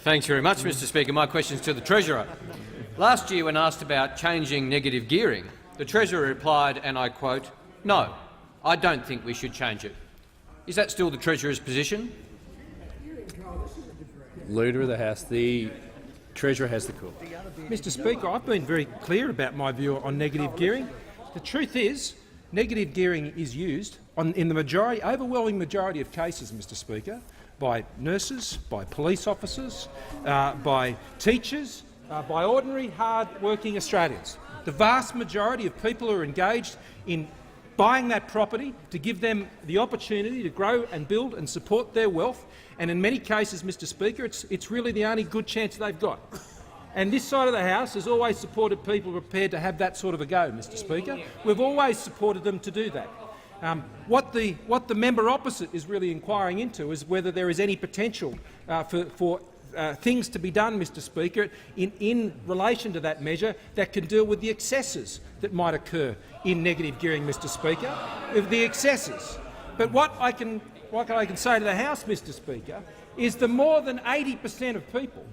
Thanks very much, Mr Speaker. My question is to the Treasurer. Last year, when asked about changing negative gearing, the Treasurer replied, and I quote, "No, I don't think we should change it." Is that still the Treasurer's position? Leader of the House, the Treasurer has the call. Mr Speaker, I've been very clear about my view on negative gearing. The truth is, negative gearing is used in the overwhelming majority of cases, Mr Speaker, by nurses, by police officers, by teachers, by ordinary, hard-working Australians. The vast majority of people who are engaged in buying that property to give them the opportunity to grow and build and support their wealth, and in many cases, Mr Speaker, it's really the only good chance they've got. And this side of the House has always supported people prepared to have that sort of a go, Mr Speaker. We've always supported them to do that. What the member opposite is really inquiring into is whether there is any potential for things to be done, Mr Speaker, in relation to that measure that can deal with the excesses that might occur in negative gearing, Mr Speaker, of the excesses. But what I can say to the House, Mr Speaker, is the more than 80% of people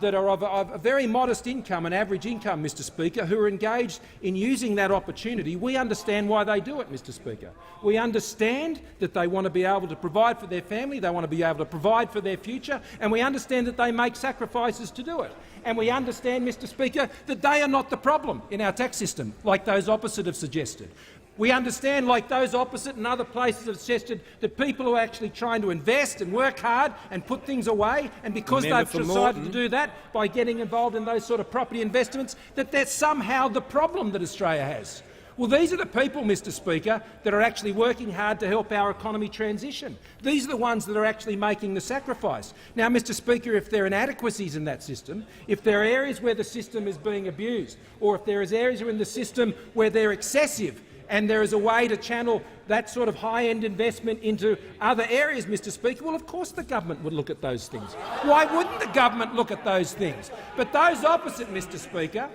that are of a very modest income and average income, Mr Speaker, who are engaged in using that opportunity, we understand why they do it, Mr Speaker. We understand that they want to be able to provide for their family, they want to be able to provide for their future, and we understand that they make sacrifices to do it. And we understand, Mr Speaker, that they are not the problem in our tax system, like those opposite have suggested. We understand, like those opposite and other places have suggested, that people who are actually trying to invest and work hard and put things away, and because they've decided to do that by getting involved in those sort of property investments, that they're somehow the problem that Australia has. Well, these are the people, Mr Speaker, that are actually working hard to help our economy transition. These are the ones that are actually making the sacrifice. Now, Mr Speaker, if there are inadequacies in that system, if there are areas where the system is being abused, or if there are areas in the system where they're excessive, and there is a way to channel that sort of high-end investment into other areas, Mr Speaker, well, of course the government would look at those things. Why wouldn't the government look at those things? But those opposite, Mr Speaker,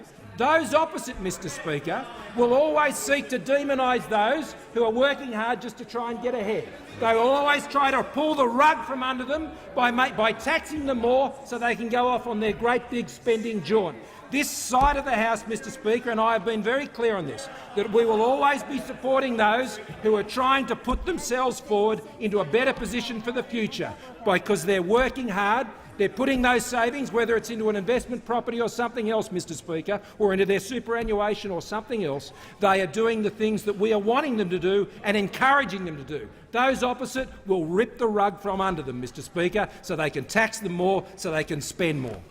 will always seek to demonise those who are working hard just to try and get ahead. They will always try to pull the rug from under them by taxing them more so they can go off on their great big spending jaunt. This side of the House, Mr Speaker, and I have been very clear on this, that we will always be supporting those who are trying to put themselves forward into a better position for the future, because they're working hard. They're putting those savings, whether it's into an investment property or something else, Mr Speaker, or into their superannuation or something else. They are doing the things that we are wanting them to do and encouraging them to do. Those opposite will rip the rug from under them, Mr Speaker, so they can tax them more, so they can spend more.